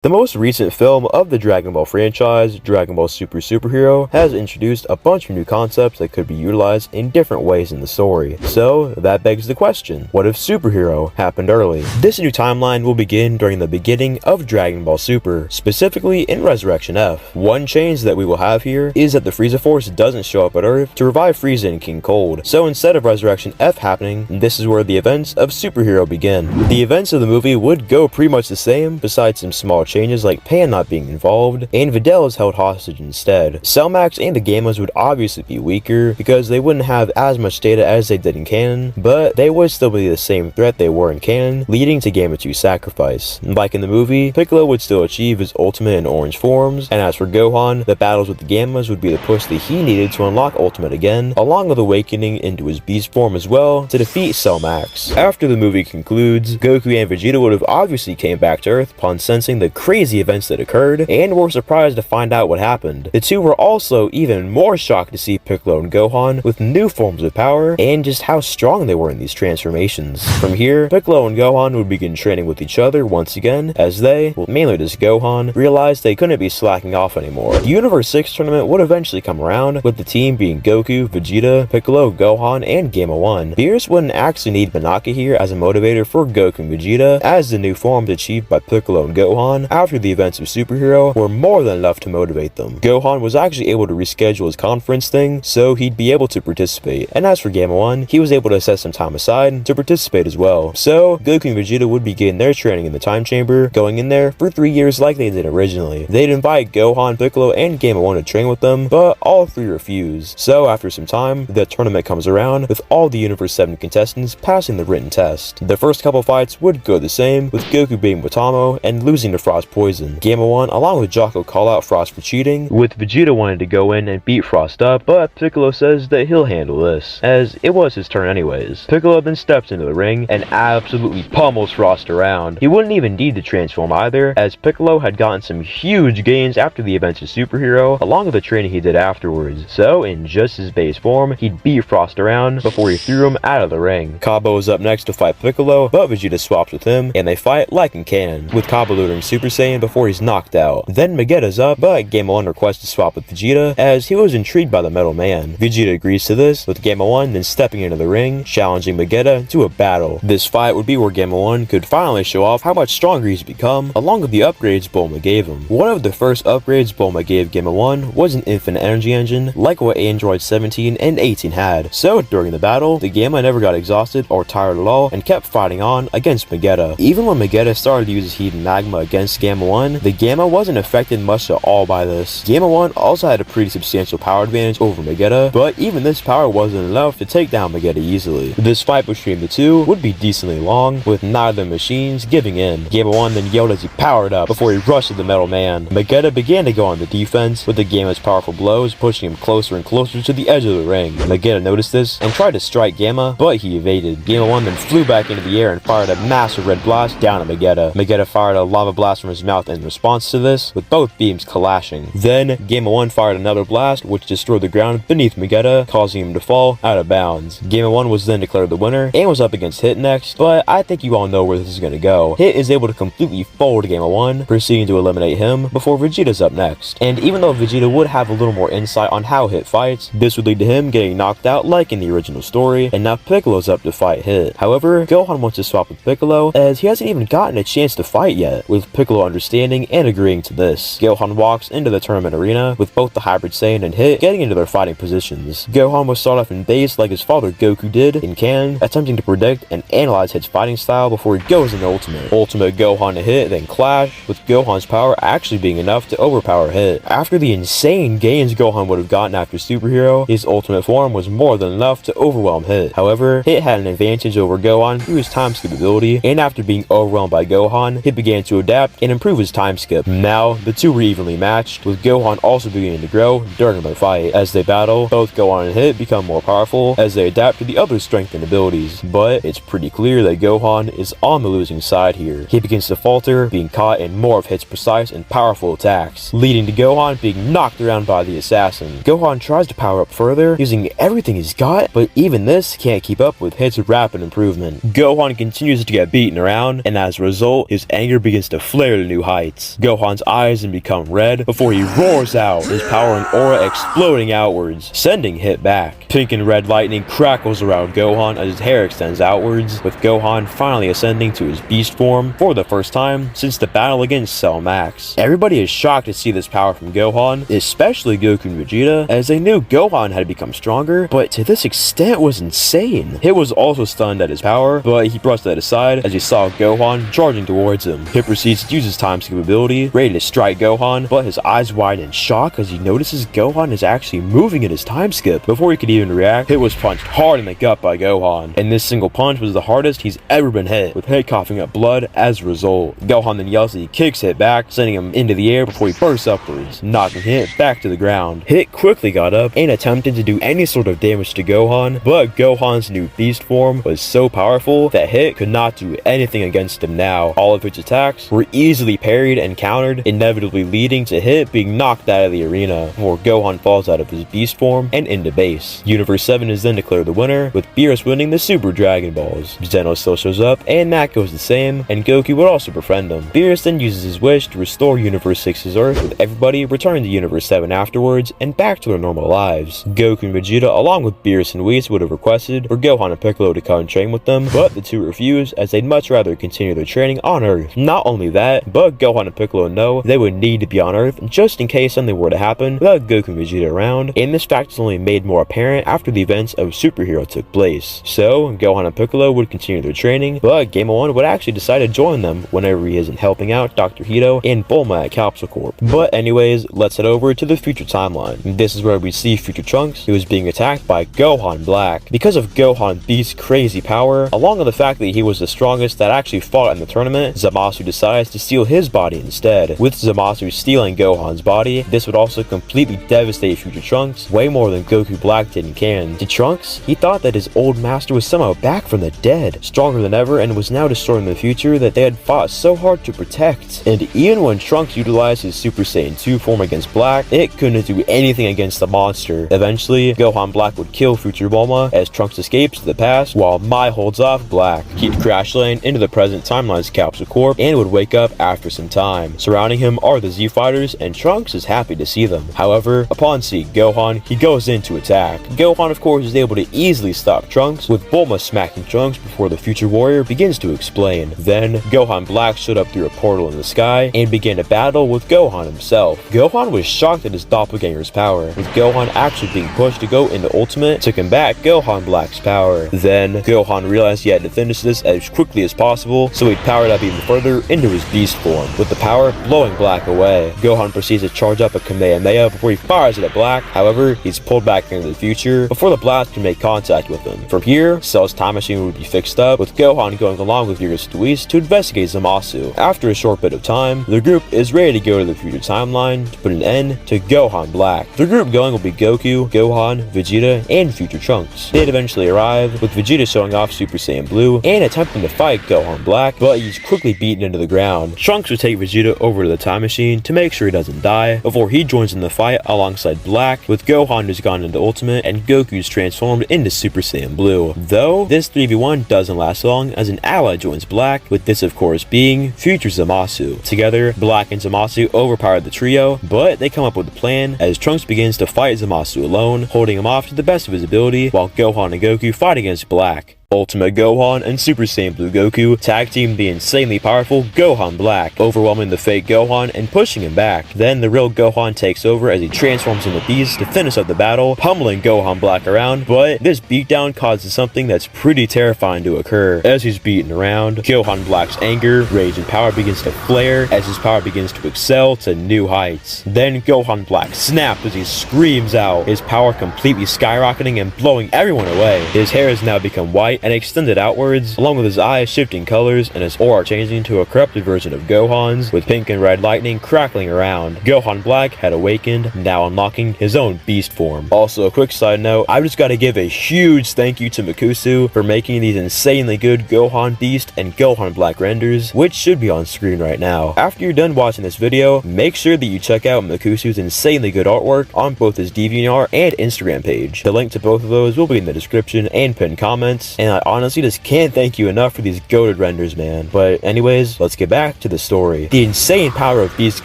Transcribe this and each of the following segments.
The most recent film of the Dragon Ball franchise, Dragon Ball Super Superhero, has introduced a bunch of new concepts that could be utilized in different ways in the story. So that begs the question, what if Superhero happened early? This new timeline will begin during the beginning of Dragon Ball Super, specifically in Resurrection F. One change that we will have here is that the Frieza Force doesn't show up at Earth to revive Frieza and King Cold. So instead of Resurrection F happening, this is where the events of Superhero begin. The events of the movie would go pretty much the same, besides some small changes like Pan not being involved, and Videl is held hostage instead. Cellmax and the Gammas would obviously be weaker, because they wouldn't have as much data as they did in canon, but they would still be the same threat they were in canon, leading to Gamma 2's sacrifice. Like in the movie, Piccolo would still achieve his ultimate in orange forms, and as for Gohan, the battles with the Gammas would be the push that he needed to unlock ultimate again, along with awakening into his beast form as well to defeat Cellmax. After the movie concludes, Goku and Vegeta would have obviously came back to Earth upon sensing the crazy events that occurred, and were surprised to find out what happened. The two were also even more shocked to see Piccolo and Gohan with new forms of power, and just how strong they were in these transformations. From here, Piccolo and Gohan would begin training with each other once again, as they, well mainly just Gohan, realized they couldn't be slacking off anymore. The Universe 6 tournament would eventually come around, with the team being Goku, Vegeta, Piccolo, Gohan, and Gamma 1. Beerus wouldn't actually need Banaka here as a motivator for Goku and Vegeta, as the new forms achieved by Piccolo and Gohan after the events of Superhero were more than enough to motivate them. Gohan was actually able to reschedule his conference thing, so he'd be able to participate, and as for Gamma 1, he was able to set some time aside to participate as well. So, Goku and Vegeta would begin their training in the time chamber, going in there for 3 years like they did originally. They'd invite Gohan, Piccolo, and Gamma 1 to train with them, but all three refuse. So after some time, the tournament comes around, with all the Universe 7 contestants passing the written test. The first couple fights would go the same, with Goku beating Watamo and losing to Frost Poison. Gamma 1 along with Jocko call out Frost for cheating, with Vegeta wanting to go in and beat Frost up, but Piccolo says that he'll handle this, as it was his turn anyways. Piccolo then steps into the ring and absolutely pummels Frost around. He wouldn't even need to transform either, as Piccolo had gotten some huge gains after the events of Superhero, along with the training he did afterwards. So in just his base form, he'd beat Frost around before he threw him out of the ring. Cabba is up next to fight Piccolo, but Vegeta swaps with him, and they fight like in canon, with Cabba losing Super Saiyan before he's knocked out. Then Vegeta's up, but Gamma 1 requests to swap with Vegeta, as he was intrigued by the Metal Man. Vegeta agrees to this, with Gamma 1 then stepping into the ring, challenging Vegeta to a battle. This fight would be where Gamma 1 could finally show off how much stronger he's become, along with the upgrades Bulma gave him. One of the first upgrades Bulma gave Gamma 1 was an infinite energy engine, like what Android 17 and 18 had. So during the battle, the Gamma never got exhausted or tired at all, and kept fighting on against Vegeta. Even when Vegeta started to use his heat and magma against Gamma 1, the Gamma wasn't affected much at all by this. Gamma 1 also had a pretty substantial power advantage over Vegeta, but even this power wasn't enough to take down Vegeta easily. This fight between the two would be decently long, with neither machines giving in. Gamma 1 then yelled as he powered up before he rushed at the Metal Man. Vegeta began to go on the defense, with the Gamma's powerful blows pushing him closer and closer to the edge of the ring. Vegeta noticed this and tried to strike Gamma, but he evaded. Gamma 1 then flew back into the air and fired a massive red blast down at Vegeta. Vegeta fired a lava blast from his mouth in response to this, with both beams clashing. Then, Gamma 1 fired another blast, which destroyed the ground beneath Vegeta, causing him to fall out of bounds. Gamma 1 was then declared the winner, and was up against Hit next, but I think you all know where this is going to go. Hit is able to completely fold Gamma 1, proceeding to eliminate him before Vegeta's up next. And even though Vegeta would have a little more insight on how Hit fights, this would lead to him getting knocked out like in the original story, and now Piccolo's up to fight Hit. However, Gohan wants to swap with Piccolo, as he hasn't even gotten a chance to fight yet, with Piccolo understanding and agreeing to this. Gohan walks into the tournament arena, with both the Hybrid Saiyan and Hit getting into their fighting positions. Gohan will start off in base like his father Goku did in canon, attempting to predict and analyze Hit's fighting style before he goes into Ultimate. Ultimate Gohan and Hit then clash, with Gohan's power actually being enough to overpower Hit. After the insane gains Gohan would have gotten after Superhero, his Ultimate form was more than enough to overwhelm Hit. However, Hit had an advantage over Gohan through his time skip ability, and after being overwhelmed by Gohan, Hit began to adapt and improve his time skip. Now, the two were evenly matched, with Gohan also beginning to grow during their fight. As they battle, both Gohan and Hit become more powerful as they adapt to the other's strength and abilities, but it's pretty clear that Gohan is on the losing side here. He begins to falter, being caught in more of Hit's precise and powerful attacks, leading to Gohan being knocked around by the assassin. Gohan tries to power up further, using everything he's got, but even this can't keep up with Hit's rapid improvement. Gohan continues to get beaten around, and as a result, his anger begins to flare flare to new heights. Gohan's eyes then become red before he roars out, his power and aura exploding outwards, sending Hit back. Pink and red lightning crackles around Gohan as his hair extends outwards, with Gohan finally ascending to his beast form for the first time since the battle against Cell Max. Everybody is shocked to see this power from Gohan, especially Goku and Vegeta, as they knew Gohan had become stronger, but to this extent was insane. Hit was also stunned at his power, but he brushed that aside as he saw Gohan charging towards him. Hit proceeds to use his time skip ability, ready to strike Gohan, but his eyes widen in shock as he notices Gohan is actually moving in his time skip. Before he could even react, Hit was punched hard in the gut by Gohan, and this single punch was the hardest he's ever been hit, with Hit coughing up blood as a result. Gohan then yells that he kicks Hit back, sending him into the air before he bursts upwards, knocking Hit back to the ground. Hit quickly got up and attempted to do any sort of damage to Gohan, but Gohan's new beast form was so powerful that Hit could not do anything against him now. All of Hit's attacks were easily parried and countered, inevitably leading to Hit being knocked out of the arena, before Gohan falls out of his beast form and into base. Universe 7 is then declared the winner, with Beerus winning the Super Dragon Balls. Zeno still shows up, and Matt goes the same, and Goku would also befriend him. Beerus then uses his wish to restore Universe 6's Earth, with everybody returning to Universe 7 afterwards, and back to their normal lives. Goku and Vegeta, along with Beerus and Whis, would have requested for Gohan and Piccolo to come and train with them, but the two refused as they'd much rather continue their training on Earth. Not only that, but Gohan and Piccolo know they would need to be on Earth just in case something were to happen without Goku and Vegeta around, and this fact is only made more apparent after the events of Super Hero took place. So, Gohan and Piccolo would continue their training, but Gamma 1 would actually decide to join them whenever he isn't helping out Dr. Hito and Bulma at Capsule Corp. But anyways, let's head over to the future timeline. This is where we see future Trunks, who is being attacked by Gohan Black. Because of Gohan Beast's crazy power, along with the fact that he was the strongest that actually fought in the tournament, Zamasu decides to steal his body instead. With Zamasu stealing Gohan's body, this would also completely devastate future Trunks, way more than Goku Black did in canon. To Trunks, he thought that his old master was somehow back from the dead, stronger than ever, and was now destroying the future that they had fought so hard to protect. And even when Trunks utilized his Super Saiyan 2 form against Black, it couldn't do anything against the monster. Eventually, Gohan Black would kill future Bulma as Trunks escapes to the past while Mai holds off Black. He'd crash land into the present timeline's Capsule Corp and would wake up after some time. Surrounding him are the Z Fighters, and Trunks is happy to see them. However, upon seeing Gohan, he goes in to attack. Gohan, of course, is able to easily stop Trunks, with Bulma smacking Trunks before the future warrior begins to explain. Then, Gohan Black showed up through a portal in the sky and began a battle with Gohan himself. Gohan was shocked at his doppelganger's power, with Gohan actually being pushed to go into Ultimate to combat Gohan Black's power. Then, Gohan realized he had to finish this as quickly as possible, so he powered up even further into his beast form, with the power blowing Black away. Gohan proceeds to charge up a Kamehameha before he fires it at Black. However, he's pulled back into the future before the blast can make contact with him. From here, Cell's time machine would be fixed up, with Gohan going along with Beerus and Whis to investigate Zamasu. After a short bit of time, the group is ready to go to the future timeline to put an end to Gohan Black. The group going will be Goku, Gohan, Vegeta, and future Trunks. They'd eventually arrive, with Vegeta showing off Super Saiyan Blue and attempting to fight Gohan Black, but he's quickly beaten into the ground. Trunks would take Vegeta over to the time machine to make sure he doesn't die before he joins in the fight alongside Black, with Gohan who's gone into Ultimate and Goku's transformed into Super Saiyan Blue. Though, this 3v1 doesn't last long as an ally joins Black, with this of course being future Zamasu. Together, Black and Zamasu overpower the trio, but they come up with a plan as Trunks begins to fight Zamasu alone, holding him off to the best of his ability while Gohan and Goku fight against Black. Ultimate Gohan and Super Saiyan Blue Goku tag team the insanely powerful Gohan Black, overwhelming the fake Gohan and pushing him back. Then the real Gohan takes over as he transforms into Beast to finish up the battle, pummeling Gohan Black around, but this beatdown causes something that's pretty terrifying to occur. As he's beaten around, Gohan Black's anger, rage, and power begins to flare as his power begins to excel to new heights. Then Gohan Black snaps as he screams out, his power completely skyrocketing and blowing everyone away. His hair has now become white and extended outwards, along with his eyes shifting colors and his aura changing to a corrupted version of Gohan's, with pink and red lightning crackling around. Gohan Black had awakened, now unlocking his own beast form. Also, a quick side note, I just gotta give a huge thank you to Makusu for making these insanely good Gohan Beast and Gohan Black renders, which should be on screen right now. After you're done watching this video, make sure that you check out Makusu's insanely good artwork on both his DeviantArt and Instagram page. The link to both of those will be in the description and pinned comments, and and I honestly just can't thank you enough for these goated renders, man. But anyways, let's get back to the story. The insane power of Beast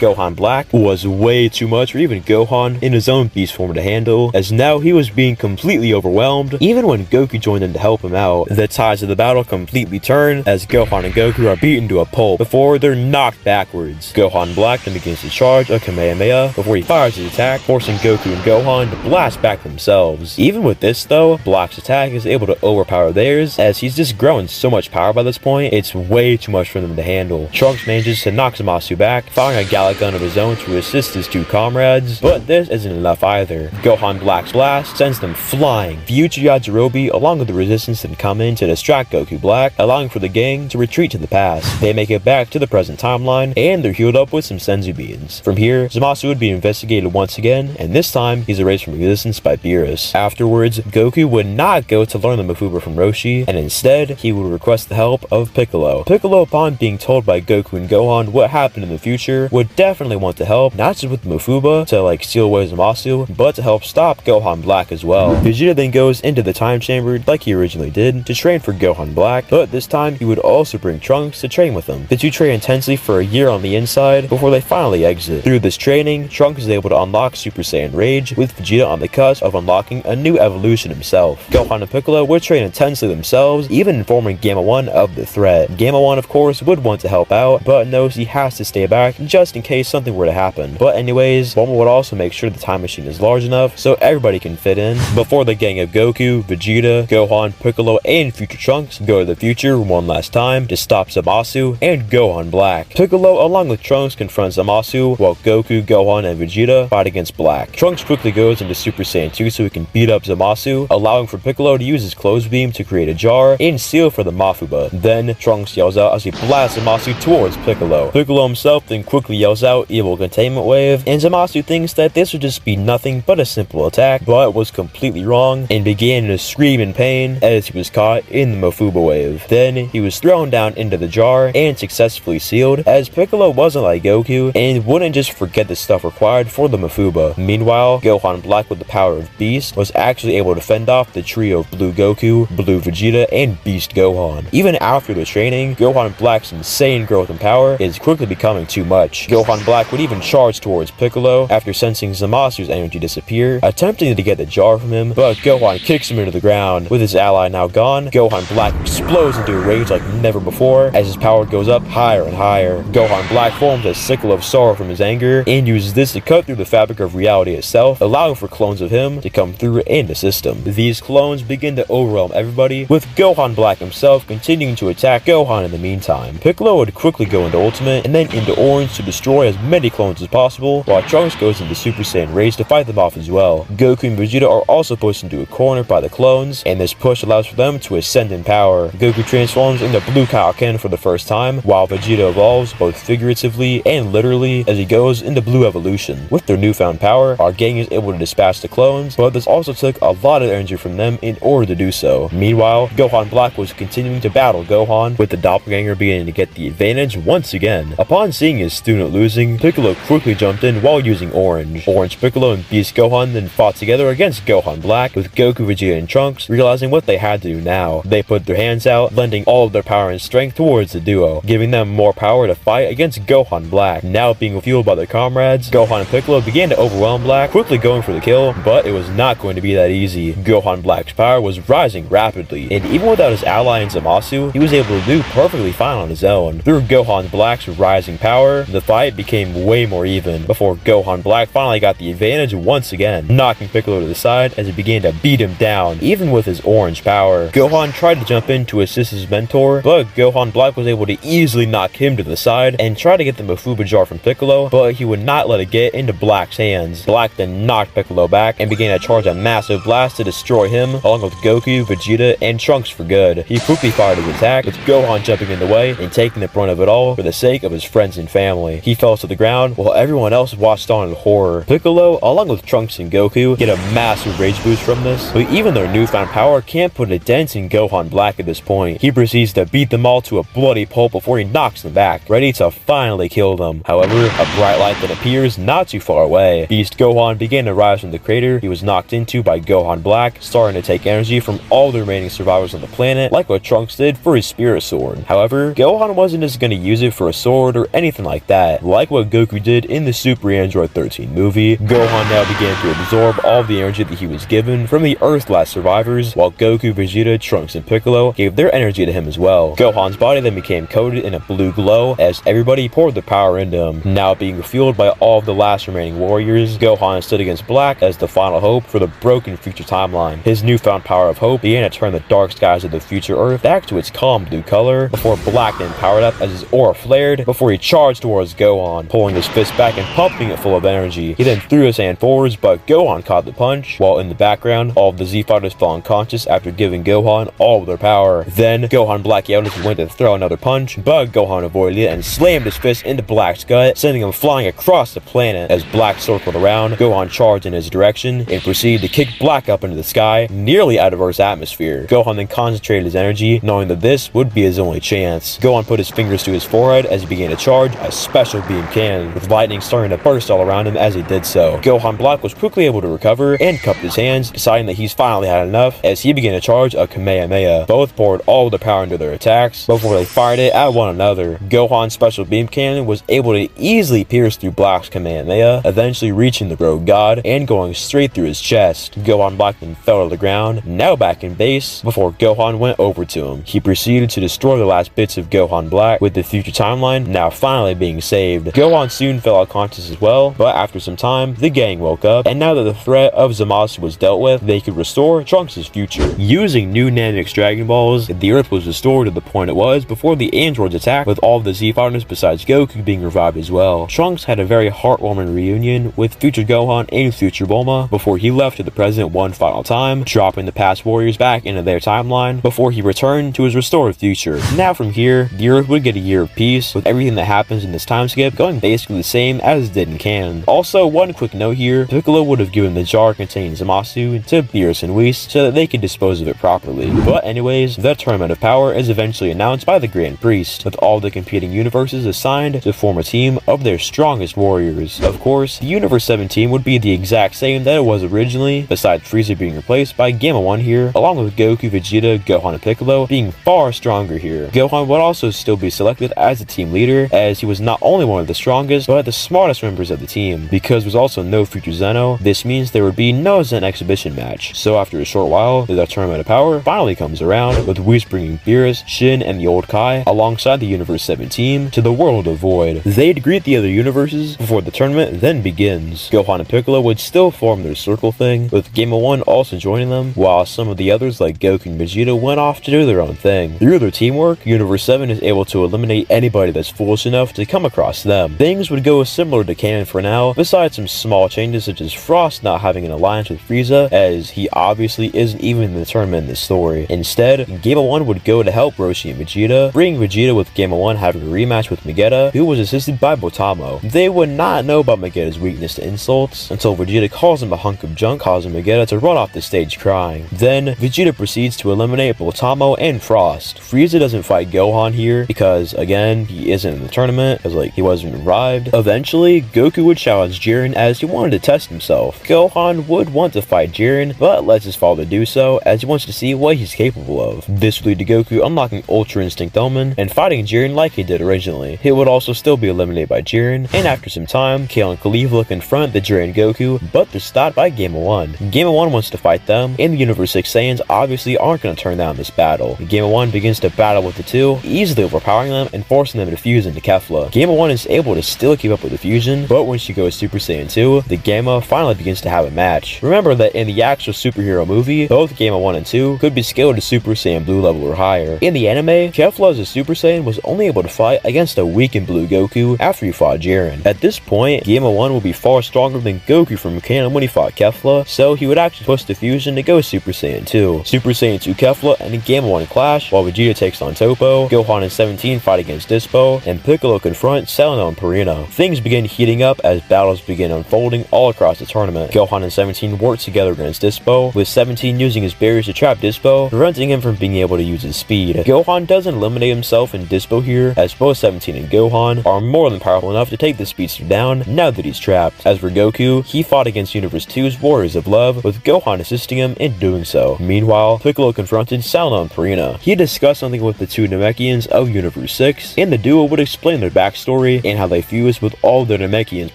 Gohan Black was way too much for even Gohan in his own beast form to handle, as now he was being completely overwhelmed. Even when Goku joined in to help him out, the tides of the battle completely turn as Gohan and Goku are beaten to a pulp before they're knocked backwards. Gohan Black then begins to charge a Kamehameha before he fires his attack, forcing Goku and Gohan to blast back themselves. Even with this though, Black's attack is able to overpower theirs, as he's just growing so much power by this point, it's way too much for them to handle. Trunks manages to knock Zamasu back, firing a Gallic gun of his own to assist his two comrades, but this isn't enough either. Gohan Black's blast sends them flying. Future Yajirobe along with the resistance then come in to distract Goku Black, allowing for the gang to retreat to the past. They make it back to the present timeline, and they're healed up with some Senzu beans. From here, Zamasu would be investigated once again, and this time he's erased from existence by Beerus. Afterwards, Goku would not go to learn the Mafuba from Roshi, and instead, he would request the help of Piccolo. Piccolo, upon being told by Goku and Gohan what happened in the future, would definitely want to help, not just with the Mafuba to like steal away Zamasu, but to help stop Gohan Black as well. Vegeta then goes into the time chamber like he originally did to train for Gohan Black, but this time he would also bring Trunks to train with him. The two train intensely for a year on the inside before they finally exit. Through this training, Trunks is able to unlock Super Saiyan Rage, with Vegeta on the cusp of unlocking a new evolution himself. Gohan and Piccolo would train intensely themselves, even informing Gamma 1 of the threat. Gamma 1 of course would want to help out, but knows he has to stay back just in case something were to happen. But anyways, Bulma would also make sure the time machine is large enough so everybody can fit in before the gang of Goku, Vegeta, Gohan, Piccolo, and future Trunks go to the future one last time to stop Zamasu and Gohan Black. Piccolo along with Trunks confronts Zamasu while Goku, Gohan, and Vegeta fight against Black. Trunks quickly goes into Super Saiyan 2 so he can beat up Zamasu, allowing for Piccolo to use his clothes beam to create a jar and seal for the Mafuba. Then Trunks yells out as he blasts Zamasu towards Piccolo. Piccolo himself then quickly yells out Evil Containment Wave, and Zamasu thinks that this would just be nothing but a simple attack, but was completely wrong and began to scream in pain as he was caught in the Mafuba wave. Then he was thrown down into the jar and successfully sealed, as Piccolo wasn't like Goku and wouldn't just forget the stuff required for the Mafuba. Meanwhile, Gohan Black with the power of Beast was actually able to fend off the trio of Blue Goku, Blue Vegeta, and Beast Gohan. Even after the training, Gohan Black's insane growth and power is quickly becoming too much. Gohan Black would even charge towards Piccolo after sensing Zamasu's energy disappear, attempting to get the jar from him, but Gohan kicks him into the ground. With his ally now gone, Gohan Black explodes into a rage like never before as his power goes up higher and higher. Gohan Black forms a sickle of sorrow from his anger and uses this to cut through the fabric of reality itself, allowing for clones of him to come through and assist him. These clones begin to overwhelm everybody, with Gohan Black himself continuing to attack Gohan in the meantime. Piccolo would quickly go into Ultimate and then into Orange to destroy as many clones as possible, while Trunks goes into Super Saiyan Rage to fight them off as well. Goku and Vegeta are also pushed into a corner by the clones, and this push allows for them to ascend in power. Goku transforms into Blue Kaioken for the first time, while Vegeta evolves both figuratively and literally as he goes into Blue Evolution. With their newfound power, our gang is able to dispatch the clones, but this also took a lot of energy from them in order to do so. Meanwhile, Gohan Black was continuing to battle Gohan, with the doppelganger beginning to get the advantage once again. Upon seeing his student losing, Piccolo quickly jumped in while using Orange. Orange Piccolo and Beast Gohan then fought together against Gohan Black, with Goku, Vegeta, and Trunks realizing what they had to do now. They put their hands out, lending all of their power and strength towards the duo, giving them more power to fight against Gohan Black. Now being fueled by their comrades, Gohan and Piccolo began to overwhelm Black, quickly going for the kill, but it was not going to be that easy. Gohan Black's power was rising rapidly, and even without his ally in Zamasu, he was able to do perfectly fine on his own. Through Gohan Black's rising power, the fight became way more even, before Gohan Black finally got the advantage once again, knocking Piccolo to the side as he began to beat him down, even with his orange power. Gohan tried to jump in to assist his mentor, but Gohan Black was able to easily knock him to the side and try to get the Mafuba jar from Piccolo, but he would not let it get into Black's hands. Black then knocked Piccolo back and began to charge a massive blast to destroy him, along with Goku, Vegeta, and Trunks for good. He quickly fired his attack, with Gohan jumping in the way and taking the brunt of it all for the sake of his friends and family. He fell to the ground while everyone else watched on in horror. Piccolo, along with Trunks and Goku, get a massive rage boost from this, but even their newfound power can't put a dent in Gohan Black at this point. He proceeds to beat them all to a bloody pulp before he knocks them back, ready to finally kill them. However, a bright light then appears not too far away. Beast Gohan began to rise from the crater he was knocked into by Gohan Black, starting to take energy from all the remaining survivors on the planet, like what Trunks did for his spirit sword. However, Gohan wasn't just going to use it for a sword or anything like that. Like what Goku did in the Super Android 13 movie, Gohan now began to absorb all the energy that he was given from the Earth's last survivors, while Goku, Vegeta, Trunks, and Piccolo gave their energy to him as well. Gohan's body then became coated in a blue glow as everybody poured their power into him. Now being fueled by all of the last remaining warriors, Gohan stood against Black as the final hope for the broken future timeline. His newfound power of hope began to turn the dark skies of the future Earth back to its calm blue color, before Black then powered up as his aura flared before he charged towards Gohan, pulling his fist back and pumping it full of energy. He then threw his hand forwards, but Gohan caught the punch, while in the background, all of the Z fighters fell unconscious after giving Gohan all of their power. Then Gohan Black yelled as he went to throw another punch, but Gohan avoided it and slammed his fist into Black's gut, sending him flying across the planet. As Black circled around, Gohan charged in his direction and proceeded to kick Black up into the sky, nearly out of Earth's atmosphere. Gohan then concentrated his energy, knowing that this would be his only chance. Gohan put his fingers to his forehead as he began to charge a special beam cannon, with lightning starting to burst all around him as he did so. Gohan Black was quickly able to recover and cupped his hands, deciding that he's finally had enough as he began to charge a Kamehameha. Both poured all of the power into their attacks before they fired it at one another. Gohan's special beam cannon was able to easily pierce through Black's Kamehameha, eventually reaching the rogue god and going straight through his chest. Gohan Black then fell to the ground, now back in base, before Gohan went over to him. He proceeded to destroy the last bits of Gohan Black, with the future timeline now finally being saved. Gohan soon fell unconscious as well, but after some time, the gang woke up, and now that the threat of Zamasu was dealt with, they could restore Trunks' future. Using new Namex Dragon Balls, the Earth was restored to the point it was before the androids attacked, with all of the Z fighters besides Goku being revived as well. Trunks had a very heartwarming reunion with future Gohan and future Bulma before he left to the present one final time, dropping the past warriors back into their timeline before he returned to his restored future. Now from here, the Earth would get a year of peace, with everything that happens in this time skip going basically the same as it did in canon. Also, one quick note here, Piccolo would have given the jar containing Zamasu to Beerus and Whis so that they could dispose of it properly. But anyways, the Tournament of Power is eventually announced by the Grand Priest, with all the competing universes assigned to form a team of their strongest warriors. Of course, the Universe 7 team would be the exact same that it was originally, besides Frieza being replaced by Gamma 1 here, along with Goku, Vegeta, Gohan, and Piccolo being far stronger here. Gohan would also still be selected as the team leader, as he was not only one of the strongest, but the smartest members of the team. Because there was also no future Zeno, this means there would be no Zen exhibition match. So after a short while, the Tournament of Power finally comes around, with Whis bringing Beerus, Shin, and the old Kai alongside the Universe 7 team to the World of Void. They'd greet the other universes before the tournament then begins. Gohan and Piccolo would still form their circle thing, with Gamma 1 also joining them, while some of the others like Goku and Vegeta went off to do their own thing. Through their teamwork, Universe 7 is able to eliminate anybody that's foolish enough to come across them. Things would go similar to canon for now, besides some small changes such as Frost not having an alliance with Frieza, as he obviously isn't even in the tournament in this story. Instead, Gamma 1 would go to help Roshi and Vegeta, bringing Vegeta with Gamma 1 having a rematch with Vegeta, who was assisted by Botamo. They would not know about Vegeta's weakness to insults until Vegeta calls him a hunk of junk, causing Vegeta to run off the stage crying. Then, Vegeta proceeds to eliminate Botamo and Frost. Frieza doesn't fight Gohan here because, again, he isn't in the tournament, as he wasn't revived. Eventually, Goku would challenge Jiren as he wanted to test himself. Gohan would want to fight Jiren, but lets his father do so as he wants to see what he's capable of. This would lead to Goku unlocking Ultra Instinct Omen and fighting Jiren like he did originally. He would also still be eliminated by Jiren, and after some time, Kale and Caulifla confront the Jiren Goku, but they're stopped by Gamma 1. Gamma 1 wants to fight them, and the Universe 6 Saiyans obviously aren't going to turn down this battle. Gamma 1 begins to battle with the two, easily overpowering them and forcing them to fuse into Kefla. Gamma 1 is able to still keep up with the fusion, but when she goes Super Saiyan 2, the Gamma finally begins to have a match. Remember that in the actual superhero movie, both Gamma 1 and 2 could be scaled to Super Saiyan Blue level or higher. In the anime, Kefla as a Super Saiyan was only able to fight against a weakened Blue Goku after he fought Jiren. At this point, Gamma 1 will be far stronger than Goku from canon when he fought Kefla, so he would actually push the fusion to go Super Saiyan 2. Super Saiyan 2 Kefla and Gamma 1 clash, while Vegeta takes on Topo, Gohan and 17 fight against Dispo, and Piccolo confront Cellino and Purina. Things begin heating up as battles begin unfolding all across the tournament. Gohan and 17 work together against Dispo, with 17 using his barriers to trap Dispo, preventing him from being able to use his speed. Gohan doesn't eliminate himself in Dispo here, as both 17 and Gohan are more than powerful enough to take the speedster down now that he's trapped. As for Goku, he fought against Universe 2's Warriors of Love, with Gohan assisting him in doing so. Meanwhile, Piccolo confronted Cell and Purina. He discussed something with the two Namekians of Universe 6, and the duo would explain their backstory and how they fused with all the Namekians'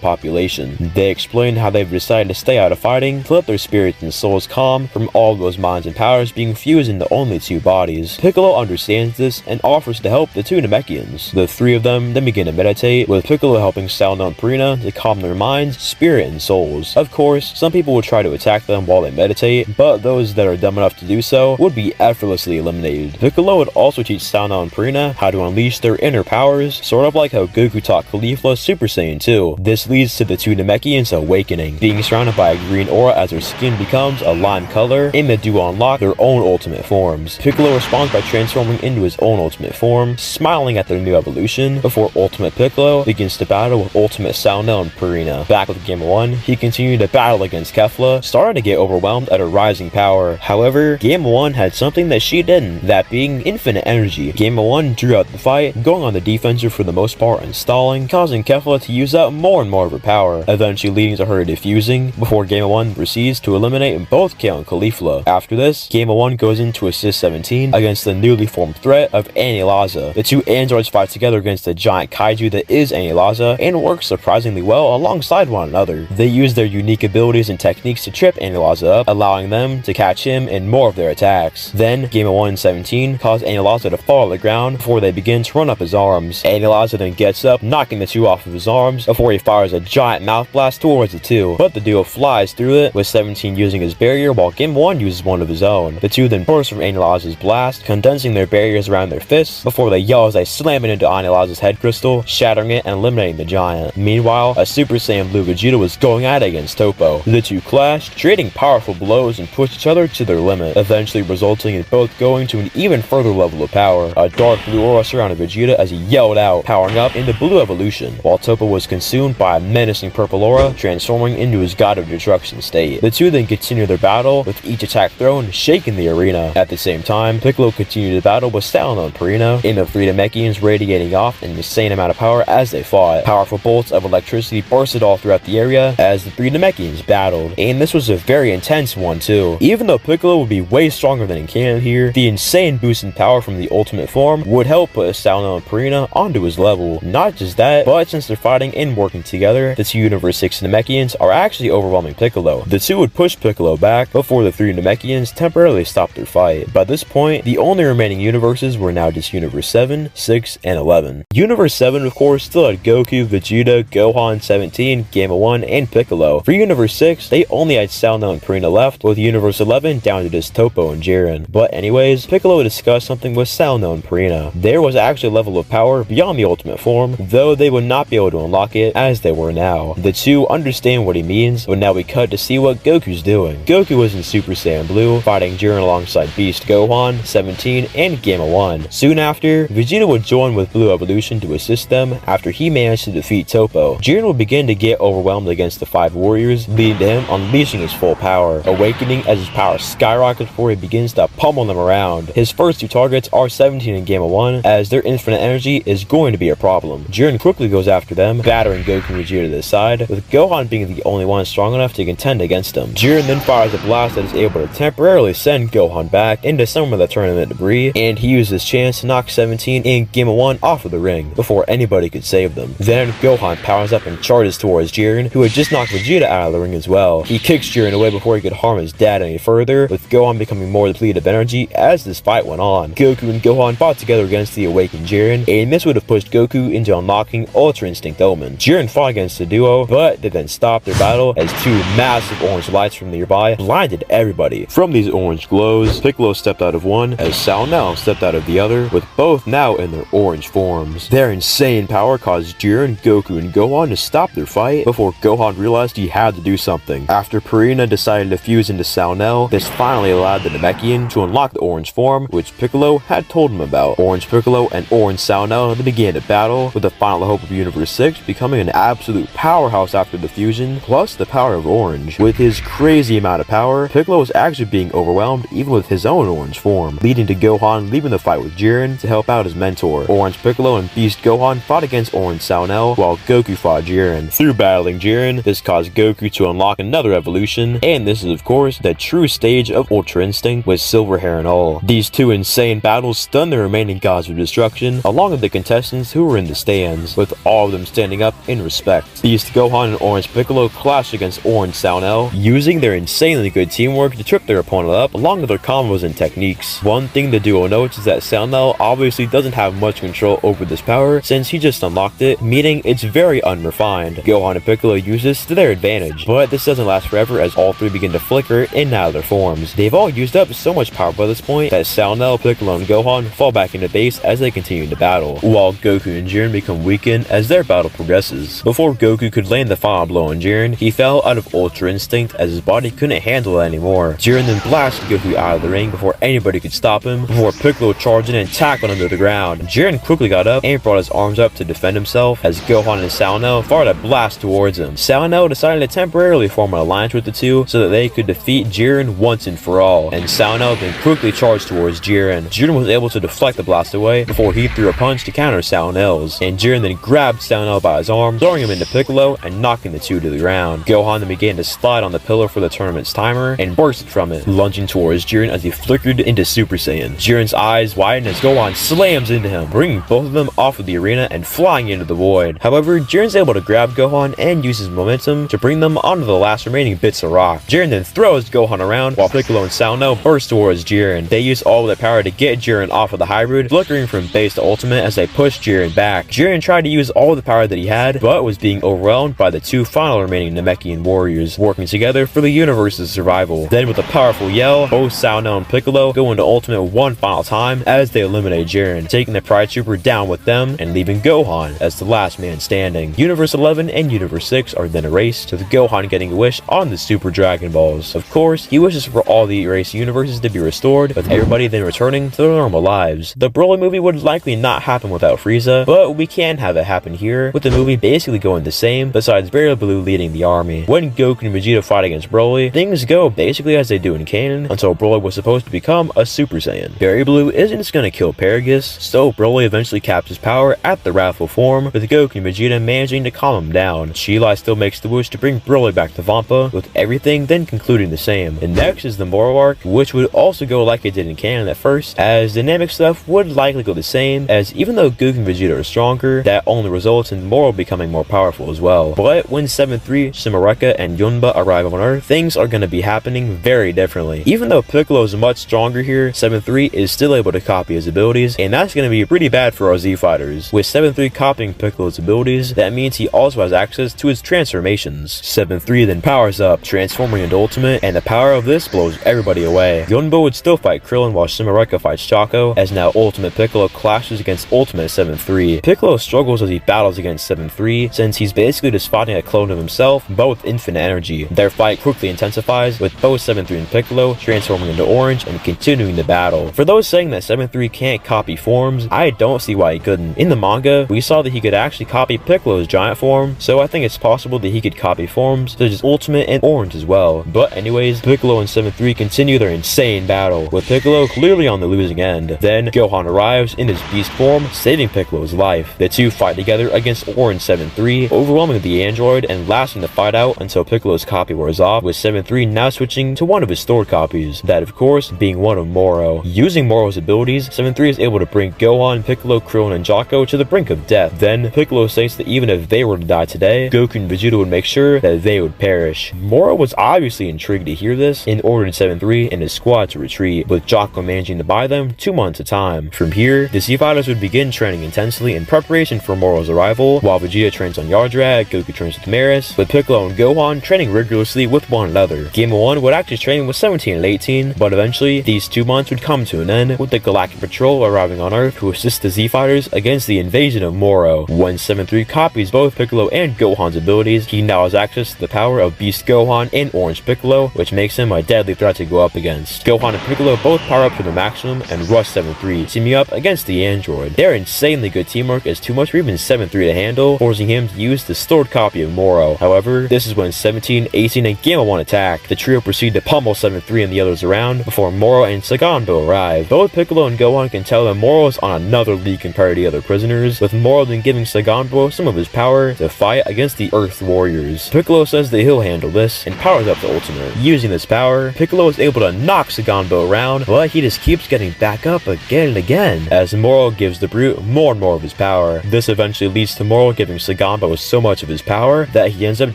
population. They explained how they've decided to stay out of fighting to let their spirits and souls calm from all those minds and powers being fused into only two bodies. Piccolo understands this and offers to help the two Namekians. The three of them then begin to meditate, with Piccolo helping Cell and Purina to calm their minds, spirit, and souls. Of course, some people will try to attack them while they meditate, but those that are dumb enough to do so would be effortlessly eliminated. Piccolo would also teach Cell and Purina how to unleash their inner powers, sort of like how Goku taught Kefla Super Saiyan 2. This leads to the two Namekians awakening, being surrounded by a green aura as their skin becomes a lime color, and the duo unlock their own ultimate forms. Piccolo responds by transforming into his own ultimate form, smiling at their new evolution, before Ultimate Piccolo begins to battle with Ultimate Cell and Purina. Back with Gamma 1, he continued to battle against Kefla, starting to get overwhelmed at her rising power. However, Gamma 1 had something that she didn't, that being infinite energy. Gamma 1 drew out the fight, going on the defensive for the most part and stalling, causing Kefla to use up more and more of her power, eventually leading to her defusing, before Gamma 1 proceeds to eliminate both Kale and Kefla. After this, Gamma 1 goes in to assist 17 against the newly formed threat of Antagonistic. The two androids fight together against the giant kaiju that is Antagonistic and work surprisingly well alongside one another. They use their unique abilities and techniques to trip Antagonistic up, allowing them to catch him in more of their attacks. Then, Gamma 1 and 17 cause Antagonistic to fall to the ground before they begin to run up his arms. Antagonistic then gets up, knocking the two off of his arms before he fires a giant mouth blast towards the two, but the duo flies through it, with 17 using his barrier while Gamma 1 uses one of his own. The two then burst from Antagonistic's blast, condensing their barriers around their fists before they yell as they slam it into Antagonistic's head crystal, shattering it and eliminating the giant. Meanwhile, a Super Saiyan Blue Vegeta was going at it against Topo. The two clashed, trading powerful blows and pushed each other to their limit, eventually resulting in both going to an even further level of power. A dark blue aura surrounded Vegeta as he yelled out, powering up into Blue Evolution, while Topo was consumed by a menacing purple aura, transforming into his God of Destruction state. The two then continue their battle, with each attack thrown shaking the arena. At the same time, Piccolo continued to battle with Cell and Purina, and the three Namekians radiating off an insane amount of power as they fought. Powerful bolts of electricity bursted all throughout the area as the three Namekians battled, and this was a very intense one too. Even though Piccolo would be way stronger than in canon here, the insane boost in power from the ultimate form would help put Cell and Purina onto his level. Not just that, but since they're fighting and working together, the two Universe 6 Namekians are actually overwhelming Piccolo. The two would push Piccolo back before the three Namekians temporarily stopped their fight. By this point, the only remaining universes were now just Universe 7, 6, and 11. Universe 7, of course, still had Goku, Vegeta, Gohan, 17, Gamma 1, and Piccolo. For Universe 6, they only had Cell and Purina left, with Universe 11 down to just Topo and Jiren. But anyways, Piccolo discussed something with Cell and Purina. There was actually a level of power beyond the ultimate form, though they would not be able to unlock it as they were now. The two understand what he means, but now we cut to see what Goku's doing. Goku was in Super Saiyan Blue, fighting Jiren alongside Beast Gohan, 17, and Gamma 1. Soon after, Vegeta would join with Blue Evolution to assist them after he managed to defeat Topo. Jiren would begin to get overwhelmed against the five warriors, leading to him unleashing his full power, awakening as his power skyrockets before he begins to pummel them around. His first two targets are 17 and Gamma 1, as their infinite energy is going to be a problem. Jiren quickly goes after them, battering Goku and Vegeta to the side, with Gohan being the only one strong enough to contend against him. Jiren then fires a blast that is able to temporarily send Gohan back into some of the tournament debris, and he used this chance to knock 17 and Gamma 1 off of the ring before anybody could save them. Then Gohan powers up and charges towards Jiren, who had just knocked Vegeta out of the ring as well. He kicks Jiren away before he could harm his dad any further, with Gohan becoming more depleted of energy as this fight went on. Goku and Gohan fought together against the awakened Jiren, and this would have pushed Goku into unlocking Ultra Instinct Omen. Jiren fought against the duo, but they then stopped their battle as two massive orange lights from nearby blinded everybody. From these orange glows, Piccolo stepped out of one, as Cell now stepped out of the other, with both now in their orange forms. Their insane power caused Jiren, Goku, and Gohan to stop their fight before Gohan realized he had to do something. After Purina decided to fuse into Cell, this finally allowed the Namekian to unlock the orange form, which Piccolo had told him about. Orange Piccolo and Orange Cell then began to battle, with the final hope of Universe 6 becoming an absolute powerhouse after the fusion, plus the power of Orange. With his crazy amount of power, Piccolo was actually being overwhelmed even with his own orange form, leading to Gohan leaving the fight with Jiren to help out his mentor. Orange Piccolo and Beast Gohan fought against Orange Cell while Goku fought Jiren. Through battling Jiren, this caused Goku to unlock another evolution, and this is of course the true stage of Ultra Instinct with silver hair and all. These two insane battles stunned the remaining gods of destruction, along with the contestants who were in the stands, with all of them standing up in respect. Beast Gohan and Orange Piccolo clashed against Orange Saunel, using their insanely good teamwork to trip their opponent up, along with their combos and techniques. One thing the duo notes is that Saunel obviously doesn't have much control over this power, since he just unlocked it, meaning it's very unrefined. Gohan and Piccolo use this to their advantage, but this doesn't last forever as all three begin to flicker in and out of their forms. They've all used up so much power by this point that Saunel, Piccolo, and Gohan fall back into base as they continue to battle, while Goku and Jiren become weakened as their battle progresses. Before Goku could land the final blow on Jiren, he fell out of Ultra Instinct as his body couldn't handle it anymore. Jiren then blasted Goku out of the ring before anybody could stop him, before Piccolo charged in and tackled him to the ground. Jiren quickly got up and brought his arms up to defend himself as Gohan and Saunel fired a blast towards him. Saunel decided to temporarily form an alliance with the two so that they could defeat Jiren once and for all, and Saunel then quickly charged towards Jiren. Jiren was able to deflect the blast away before he threw a punch to counter Saunel's, and Jiren then grabbed Saunel by his arm, throwing him into Piccolo and knocking the two to the ground. Gohan then began to slide on the pillar for the tournament's timer and bursted from it, lunging towards Jiren as he flickered into Super Saiyan. Jiren's eyes widened as Gohan slams into him, bringing both of them off of the arena and flying into the void. However, Jiren's able to grab Gohan and use his momentum to bring them onto the last remaining bits of rock. Jiren then throws Gohan around while Piccolo and Saunel burst towards Jiren. They use all of their power to get Jiren off of the hybrid, flickering from base to ultimate as they push Jiren back. Jiren tried to use all the power that he had, but was being overwhelmed by the two final remaining Namekian warriors, working together for the universe's survival. Then with a powerful yell, both Saunel and Piccolo go into ultimate one final time as they eliminate Jiren, taking the Pride Trooper down with them and leaving Gohan as the last man standing. Universe 11 and Universe 6 are then erased, with Gohan getting a wish on the Super Dragon Balls. Of course, he wishes for all the erased universes to be restored, with everybody then returning to their normal lives. The Broly movie would likely not happen without Frieza, but we can have it happen here, with the movie basically going the same, besides Barry Blue leading the army. When Goku and Vegeta fight against Broly, things go basically as they do in canon, until Broly was supposed to become a Super Saiyan. Barry Blue isn't just gonna kill Paragus, so Broly eventually caps his power at the wrathful form, with Goku and Vegeta managing to calm him down. Chi-Lai still makes the wish to bring Broly back to Vampa, with everything then concluding the same. And next is the Moro arc, which would also go like it did in canon at first, as dynamic stuff would likely go the same, as even though Goku and Vegeta are stronger, that only results in Moro becoming more powerful as well. But when 7-3, Shimareka, and Yunba arrive on Earth, things are going to be happening very differently. Even though Piccolo is much stronger here, 7-3 is still able to copy his abilities, and that's going to be pretty bad for our Z fighters. With 7-3 copying Piccolo's abilities, that means he also has access to his transformations. 7-3 then powers up, transforming into Ultimate, and the power of this blows everybody away. Yunba would still fight Krillin while Shimareka fights Chaco, as now Ultimate Piccolo clashes against Ultimate 7-3. Piccolo struggles as he battles against 7-3, since he's basically just fighting a clone of himself, but with infinite energy. Their fight quickly intensifies, with both 7-3 and Piccolo transforming into Orange and continuing the battle. For those saying that 7-3 can't copy forms, I don't see why he couldn't. In the manga, we saw that he could actually copy Piccolo's giant form, so I think it's possible that he could copy forms such as Ultimate and Orange as well. But anyways, Piccolo and 7-3 continue their insane battle, with Piccolo clearly on the losing end. Then Gohan arrives in his beast form, saving Piccolo's life. The two fight together against Orange 7-3, overwhelming the android and lasting the fight out until Piccolo's copy wears off, with 7-3 now switching to one of his stored copies, that of course being one of Moro. Using Moro's abilities, 7-3 is able to bring Gohan, Piccolo, Krillin, and Jaco to the brink of death. Then Piccolo states that even if they were to die today, Goku and Vegeta would make sure that they would perish. Moro was obviously intrigued to hear this and ordered 7-3 and his squad to retreat, with Jaco managing to buy them 2 months at a time. From here, the Z fighters would begin training intensely in preparation for Moro's arrival, while Vegeta trains on Yardrat, Goku trains with Maris, with Piccolo and Gohan training rigorously with one another. Gamma 1 would actually train with 17 and 18, but eventually these 2 months would come to an end, with the Galactic Patrol arriving on Earth to assist the Z fighters against the invasion of Moro. When 7-3 copies both Piccolo and Gohan's abilities, he now has access to the power of Beast Gohan and Orange Piccolo, which makes him a deadly threat to go up against. Gohan and Piccolo both power up to their maximum and rush 7-3, teaming up against the android. Their insanely good teamwork is too much for even 7-3 to handle, forcing him to use the stored copy of Moro. However, this is when 17, 18, and Gamma 1 attack. The trio proceed to pummel 7-3 and the others around before Moro and Saganbo arrive. Both Piccolo and Gohan can tell that Moro is on another league compared to the other prisoners, with Moro then giving Saganbo some of his power to fight against the Earth Warriors. Piccolo says that he'll handle this and powers up the Ultimate. Using this power, Piccolo is able to knock Saganbo around, but he just keeps getting back up again and again, as Moro gives the brute more and more of his power. This eventually leads to Moro giving Saganbo so much of his power that he ends up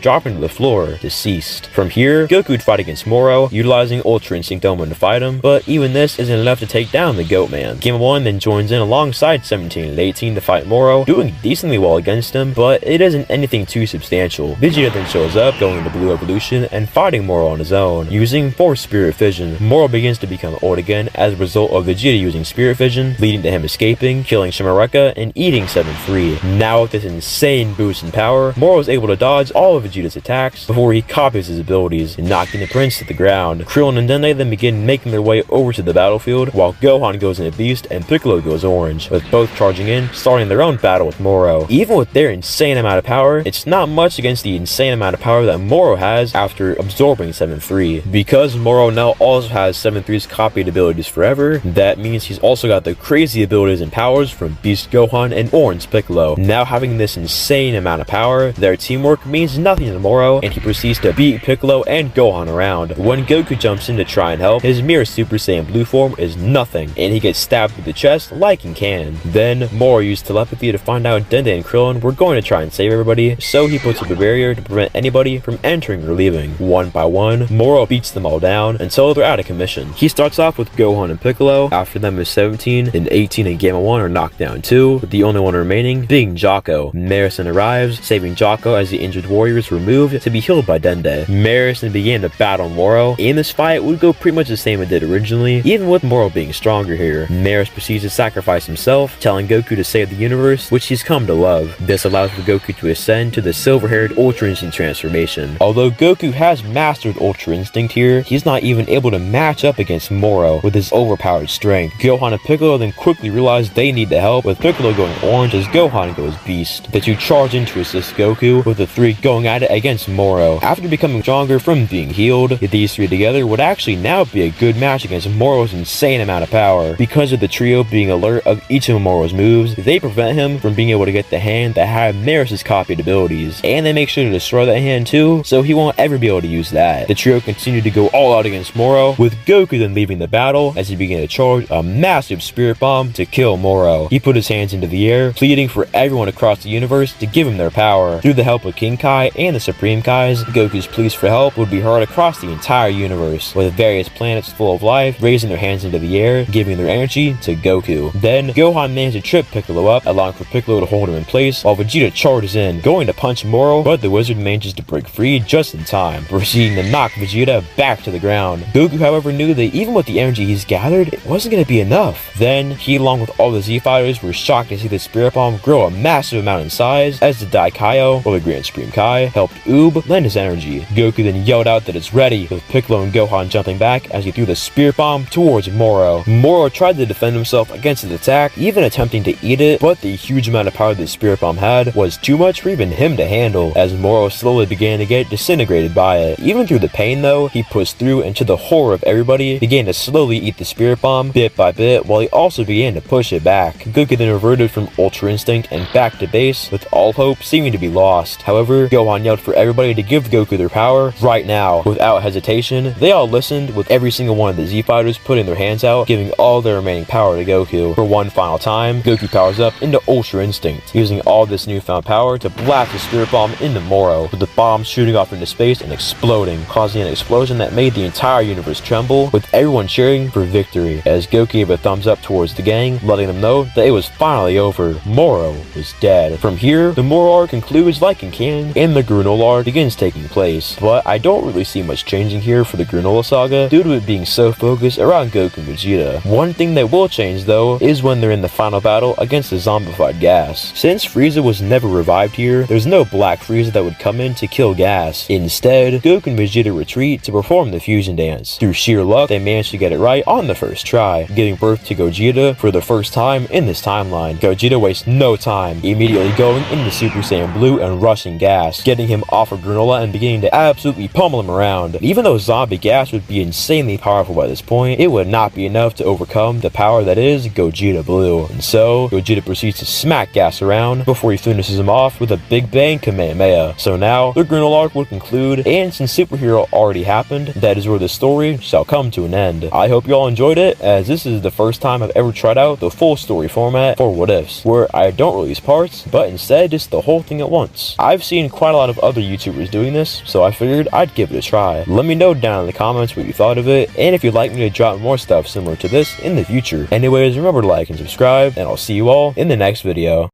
dropping to the floor, deceased. From here, Goku would fight against Moro, utilizing Ultra Instinct Dome to fight him, but even this isn't enough to take down the Goat Man. Gamma 1 then joins in alongside 17 and 18 to fight Moro, doing decently well against him, but it isn't anything too substantial. Vegeta then shows up, going into Blue Evolution, and fighting Moro on his own. Using Force Spirit Fission, Moro begins to become old again as a result of Vegeta using Spirit Fission, leading to him escaping, killing Shimareka, and eating 7-3. Now with this insane boost in power, Moro is able to dodge all of Vegeta's attacks before he copies his abilities, knocking the Prince to the ground. Krillin and Dende then begin making their way over to the battlefield, while Gohan goes into Beast and Piccolo goes Orange, with both charging in, starting their own battle with Moro. Even with their insane amount of power, it's not much against the insane amount of power that Moro has after absorbing 7-3. Because Moro now also has 7-3's copied abilities forever, that means he's also got the crazy abilities and powers from Beast Gohan and Orange Piccolo. Now having this insane amount of power, their teamwork means nothing to Moro, and he proceeds to beat Piccolo and Gohan around. When Goku jumps in to try and help, his mere Super Saiyan Blue form is nothing, and he gets stabbed through the chest like in Can. Then Moro used telepathy to find out Dende and Krillin were going to try and save everybody, so he puts up a barrier to prevent anybody from entering or leaving. One by one, Moro beats them all down until they're out of commission. He starts off with Gohan and Piccolo, after them is 17 and 18 and Gamma 1 are knocked down too, with the only one remaining being Jocko. Marison arrives, saving Jocko as the injured warriors were moved to be healed by Dende. Marison began to battle Moro, and this fight would go pretty much the same it did originally, even with Moro being stronger here. Maris proceeds to sacrifice himself, telling Goku to save the universe, which he's come to love. This allows for Goku to ascend to the silver-haired Ultra Instinct transformation. Although Goku has mastered Ultra Instinct here, he's not even able to match up against Moro with his overpowered strength. Gohan and Piccolo then quickly realize they need the help, with Piccolo going orange as Gohan goes beast. The two charge in to assist Goku, with the three going at it against Moro. After becoming stronger from being healed, these three together would actually now be a good match against Moro's insane amount of power. Because of the trio being alert of each of Moro's moves, they prevent him from being able to get the hand that had Maris's copied abilities, and they make sure to destroy that hand too, so he won't ever be able to use that. The trio continue to go all out against Moro, with Goku then leaving the battle as he began to charge a massive spirit bomb to kill Moro. He put his hands into the air, pleading for everyone across the universe to give him their power. Through the help of King Kai and the Supreme Kais, Goku's pleas for help would be heard across the entire universe, with various planets full of life raising their hands into the air, giving their energy to Goku. Then Gohan managed to trip Piccolo up, allowing for Piccolo to hold him in place, while Vegeta charges in, going to punch Moro, but the wizard manages to break free just in time, proceeding to knock Vegeta back to the ground. Goku, however, knew that even with the energy he's gathered, it wasn't going to be enough. Then, he along with all the Z Fighters were shocked to see the Spirit Bomb grow a massive amount in size, as the Daikaio, or the Grand Supreme Kai, helped Oob lend his energy. Goku then yelled out that it's ready, with Piccolo and Gohan jumping back as he threw the Spirit Bomb towards Moro. Moro tried to defend himself against his attack, even attempting to eat it, but the huge amount of power the Spirit Bomb had was too much for even him to handle, as Moro slowly began to get disintegrated by it. Even through the pain though, he pushed through, and to the horror of everybody, began to slowly eat the Spirit Bomb bit by bit, while he also began to push it back. Goku then reverted from Ultra Instinct and back to base, with all hope seeming to be lost. However, Gohan yelled for everybody to give Goku their power right now. Without hesitation, they all listened, with every single one of the Z Fighters putting their hands out, giving all their remaining power to Goku. For one final time, Goku powers up into Ultra Instinct, using all this newfound power to blast the Spirit Bomb into Moro, with the bomb shooting off into space and exploding, causing an explosion that made the entire universe tremble, with everyone cheering for victory, as Goku gave a thumbs up towards the gang, letting them know that it was finally over. Moro was dead. From here, the Moro arc concludes like in canon, and the Granolah arc begins taking place, but I don't really see much changing here for the Granolah Saga, due to it being so focused around Goku and Vegeta. One thing that will change though, is when they're in the final battle against the zombified Gas. Since Frieza was never revived here, there's no Black Frieza that would come in to kill Gas. Instead, Goku and Vegeta retreat to perform the fusion dance. Through sheer luck, they managed to get it right on the first try, giving birth to Gogeta for the first time in this timeline. Gogeta wastes no time, immediately going into Super Saiyan Blue and rushing Gas, getting him off of Granolah and beginning to absolutely pummel him around. Even though Zombie Gas would be insanely powerful by this point, it would not be enough to overcome the power that is Gogeta Blue. And so, Gogeta proceeds to smack Gas around before he finishes him off with a Big Bang Kamehameha. So now, the Granolah arc would conclude, and since Superhero already happened, that is where the story story shall come to an end. I hope you all enjoyed it, as this is the first time I've ever tried out the full story format for What Ifs, where I don't release parts, but instead just the whole thing at once. I've seen quite a lot of other YouTubers doing this, so I figured I'd give it a try. Let me know down in the comments what you thought of it, and if you'd like me to drop more stuff similar to this in the future. Anyways, remember to like and subscribe, and I'll see you all in the next video.